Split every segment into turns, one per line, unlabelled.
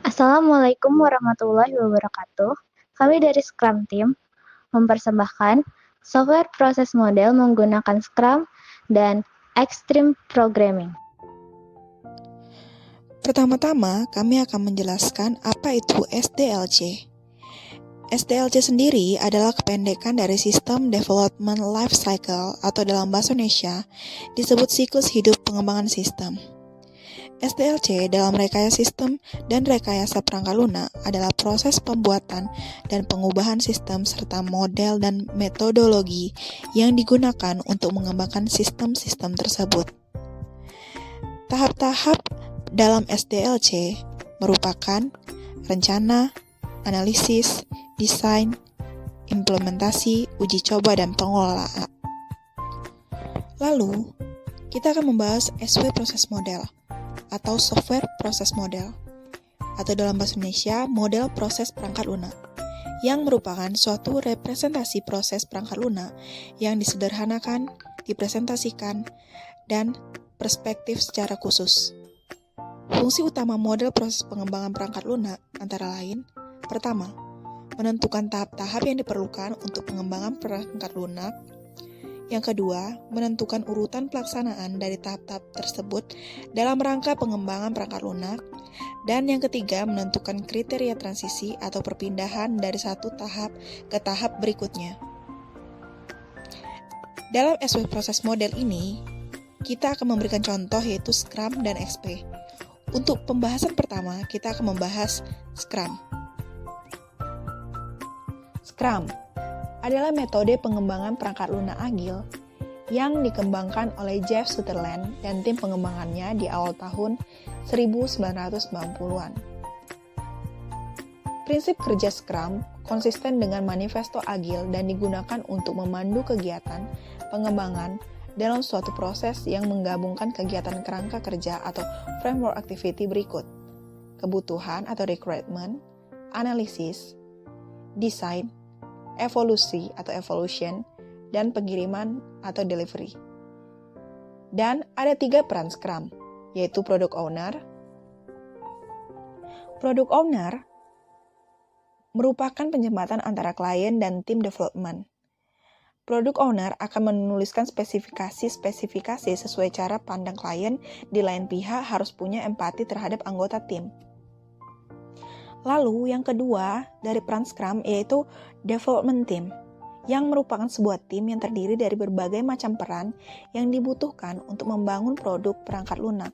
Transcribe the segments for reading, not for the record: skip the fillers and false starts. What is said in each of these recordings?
Assalamualaikum warahmatullahi wabarakatuh. Kami dari Scrum Team mempersembahkan software proses model menggunakan Scrum dan Extreme Programming.
Pertama-tama, kami akan menjelaskan apa itu SDLC. SDLC sendiri adalah kependekan dari System Development Life Cycle atau dalam bahasa Indonesia disebut siklus hidup pengembangan sistem. SDLC dalam rekayasa sistem dan rekayasa perangkat lunak adalah proses pembuatan dan pengubahan sistem serta model dan metodologi yang digunakan untuk mengembangkan sistem-sistem tersebut. Tahap-tahap dalam SDLC merupakan rencana, analisis, desain, implementasi, uji coba, dan pengelolaan. Lalu, kita akan membahas SW Proses Model atau Software Proses Model atau dalam bahasa Indonesia, model proses perangkat lunak yang merupakan suatu representasi proses perangkat lunak yang disederhanakan, dipresentasikan, dan perspektif secara khusus. Fungsi utama model proses pengembangan perangkat lunak antara lain, pertama, menentukan tahap-tahap yang diperlukan untuk pengembangan perangkat lunak. Yang kedua, menentukan urutan pelaksanaan dari tahap-tahap tersebut dalam rangka pengembangan perangkat lunak. Dan yang ketiga, menentukan kriteria transisi atau perpindahan dari satu tahap ke tahap berikutnya. Dalam SW proses model ini, kita akan memberikan contoh yaitu Scrum dan XP. Untuk pembahasan pertama, kita akan membahas Scrum. Scrum adalah metode pengembangan perangkat lunak agil yang dikembangkan oleh Jeff Sutherland dan tim pengembangannya di awal tahun 1990-an. Prinsip kerja Scrum konsisten dengan manifesto agil dan digunakan untuk memandu kegiatan pengembangan dalam suatu proses yang menggabungkan kegiatan kerangka kerja atau framework activity berikut: kebutuhan atau requirement, analisis, desain, evolusi atau evolution, dan pengiriman atau delivery. Dan ada 3 peran Scrum, yaitu Product Owner. Product Owner merupakan penjembatan antara klien dan tim development. Product Owner akan menuliskan spesifikasi sesuai cara pandang klien, di lain pihak harus punya empati terhadap anggota tim. Lalu yang kedua dari peran Scrum yaitu Development Team, yang merupakan sebuah tim yang terdiri dari berbagai macam peran yang dibutuhkan untuk membangun produk perangkat lunak.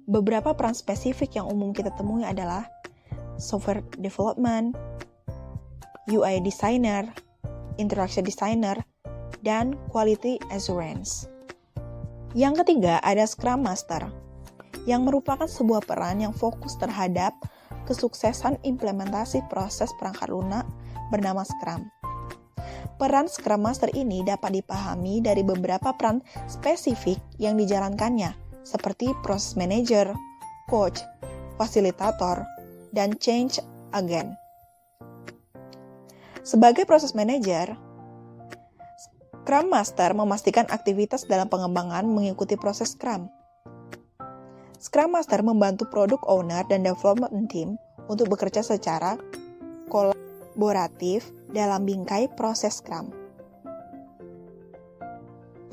Beberapa peran spesifik yang umum kita temui adalah Software Development, UI Designer, Interaction Designer, dan Quality Assurance. Yang ketiga ada Scrum Master, yang merupakan sebuah peran yang fokus terhadap kesuksesan implementasi proses perangkat lunak bernama Scrum. Peran Scrum Master ini dapat dipahami dari beberapa peran spesifik yang dijalankannya, seperti Process Manager, Coach, Fasilitator, dan Change Agent. Sebagai Process Manager, Scrum Master memastikan aktivitas dalam pengembangan mengikuti proses Scrum. Scrum Master membantu Product Owner dan Development Team untuk bekerja secara kolaboratif dalam bingkai proses Scrum.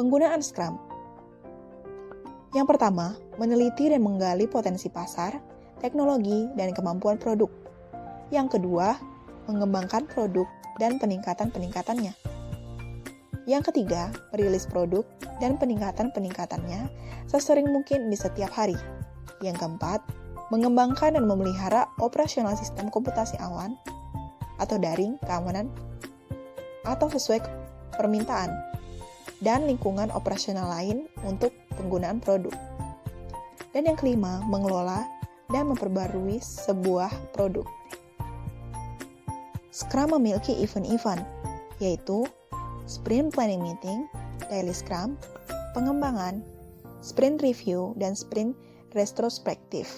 Penggunaan Scrum. Yang pertama, meneliti dan menggali potensi pasar, teknologi, dan kemampuan produk. Yang kedua, mengembangkan produk dan peningkatannya. Yang ketiga, merilis produk dan peningkatannya sesering mungkin di setiap hari. Yang keempat, mengembangkan dan memelihara operasional sistem komputasi awan atau daring, keamanan, atau sesuai permintaan, dan lingkungan operasional lain untuk penggunaan produk. Dan yang kelima, mengelola dan memperbarui sebuah produk. Scrum memiliki event-event, yaitu Sprint Planning Meeting, Daily Scrum, pengembangan, Sprint Review, dan Sprint Retrospective.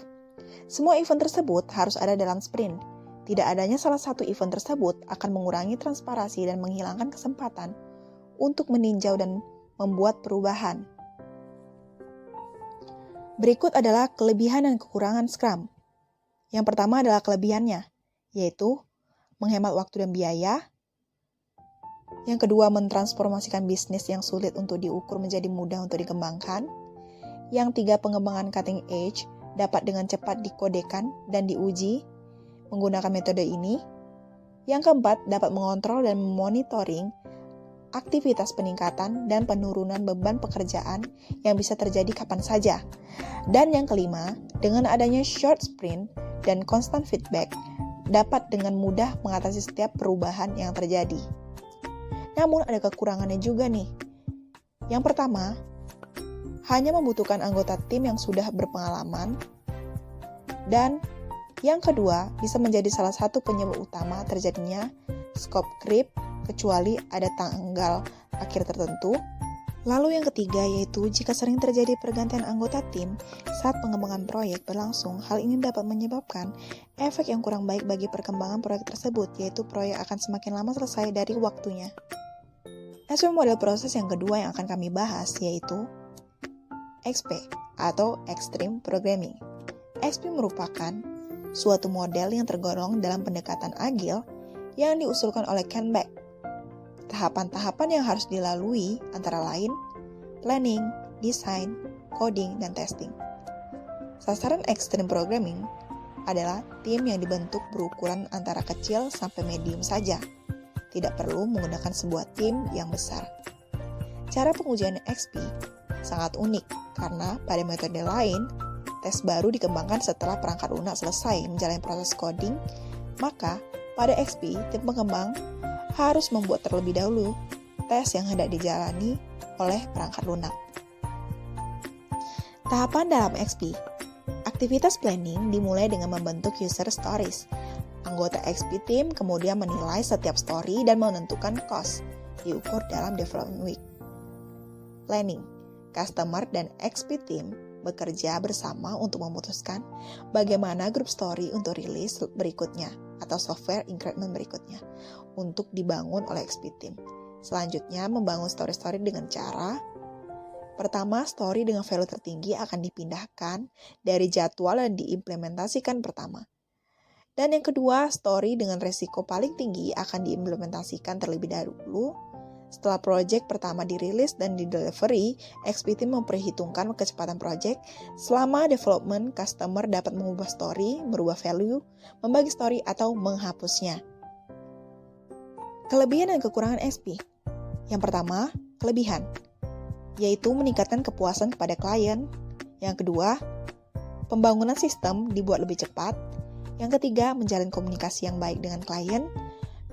Semua event tersebut harus ada dalam sprint. Tidak adanya salah satu event tersebut akan mengurangi transparansi dan menghilangkan kesempatan untuk meninjau dan membuat perubahan. Berikut adalah kelebihan dan kekurangan Scrum. Yang pertama adalah kelebihannya, yaitu menghemat waktu dan biaya. Yang kedua, mentransformasikan bisnis yang sulit untuk diukur menjadi mudah untuk dikembangkan. Yang tiga, pengembangan cutting edge dapat dengan cepat dikodekan dan diuji menggunakan metode ini. Yang keempat, dapat mengontrol dan memonitoring aktivitas peningkatan dan penurunan beban pekerjaan yang bisa terjadi kapan saja. Dan yang kelima, dengan adanya short sprint dan constant feedback, dapat dengan mudah mengatasi setiap perubahan yang terjadi. Namun ada kekurangannya juga nih. Yang pertama, hanya membutuhkan anggota tim yang sudah berpengalaman. Dan yang kedua, bisa menjadi salah satu penyebab utama terjadinya scope creep, kecuali ada tanggal akhir tertentu. Lalu yang ketiga yaitu jika sering terjadi pergantian anggota tim saat pengembangan proyek berlangsung, hal ini dapat menyebabkan efek yang kurang baik bagi perkembangan proyek tersebut, yaitu proyek akan semakin lama selesai dari waktunya. SW model proses yang kedua yang akan kami bahas yaitu XP atau Extreme Programming. XP merupakan suatu model yang tergolong dalam pendekatan agil yang diusulkan oleh Ken Beck. Tahapan-tahapan yang harus dilalui antara lain planning, design, coding, dan testing. Sasaran Extreme Programming adalah tim yang dibentuk berukuran antara kecil sampai medium saja. Tidak perlu menggunakan sebuah tim yang besar. Cara pengujian XP sangat unik karena pada metode lain, tes baru dikembangkan setelah perangkat lunak selesai menjalani proses coding, maka pada XP, tim pengembang harus membuat terlebih dahulu tes yang hendak dijalani oleh perangkat lunak. Tahapan dalam XP. Aktivitas planning dimulai dengan membentuk user stories. Anggota XP team kemudian menilai setiap story dan menentukan cost, diukur dalam development week. Planning. Customer dan XP team bekerja bersama untuk memutuskan bagaimana grup story untuk rilis berikutnya atau software increment berikutnya untuk dibangun oleh XP team. Selanjutnya, membangun story-story dengan cara pertama, story dengan value tertinggi akan dipindahkan dari jadwal dan diimplementasikan pertama. Dan yang kedua, story dengan resiko paling tinggi akan diimplementasikan terlebih dahulu. Setelah project pertama dirilis dan di-delivery, XP team memperhitungkan kecepatan project. Selama development, customer dapat mengubah story, merubah value, membagi story, atau menghapusnya. Kelebihan dan kekurangan XP. Yang pertama, kelebihan, yaitu meningkatkan kepuasan kepada klien. Yang kedua, pembangunan sistem dibuat lebih cepat. Yang ketiga, menjalin komunikasi yang baik dengan klien.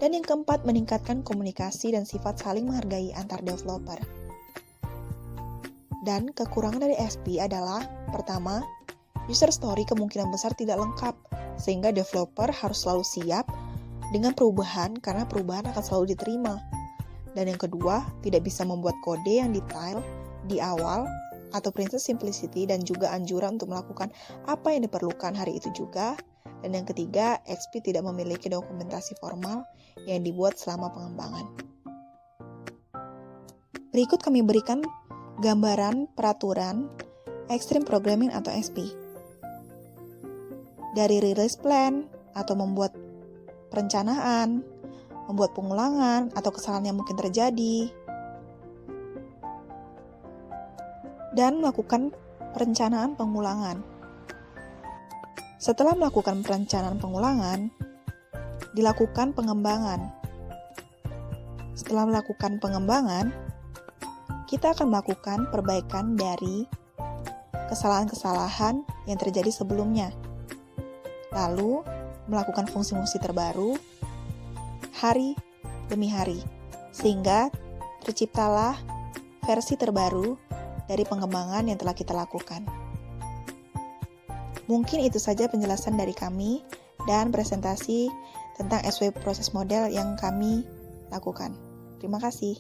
Dan yang keempat, meningkatkan komunikasi dan sifat saling menghargai antar developer. Dan kekurangan dari XP adalah, pertama, user story kemungkinan besar tidak lengkap, sehingga developer harus selalu siap dengan perubahan karena perubahan akan selalu diterima. Dan yang kedua, tidak bisa membuat kode yang detail di awal atau princess simplicity dan juga anjuran untuk melakukan apa yang diperlukan hari itu juga. Dan yang ketiga, XP tidak memiliki dokumentasi formal yang dibuat selama pengembangan. Berikut kami berikan gambaran peraturan Extreme Programming atau XP. Dari release plan atau membuat perencanaan, membuat pengulangan atau kesalahan yang mungkin terjadi, dan melakukan perencanaan pengulangan. Setelah melakukan perencanaan pengulangan, dilakukan pengembangan. Setelah melakukan pengembangan, kita akan melakukan perbaikan dari kesalahan-kesalahan yang terjadi sebelumnya. Lalu, melakukan fungsi-fungsi terbaru hari demi hari, sehingga terciptalah versi terbaru dari pengembangan yang telah kita lakukan. Mungkin itu saja penjelasan dari kami dan presentasi tentang SW proses model yang kami lakukan. Terima kasih.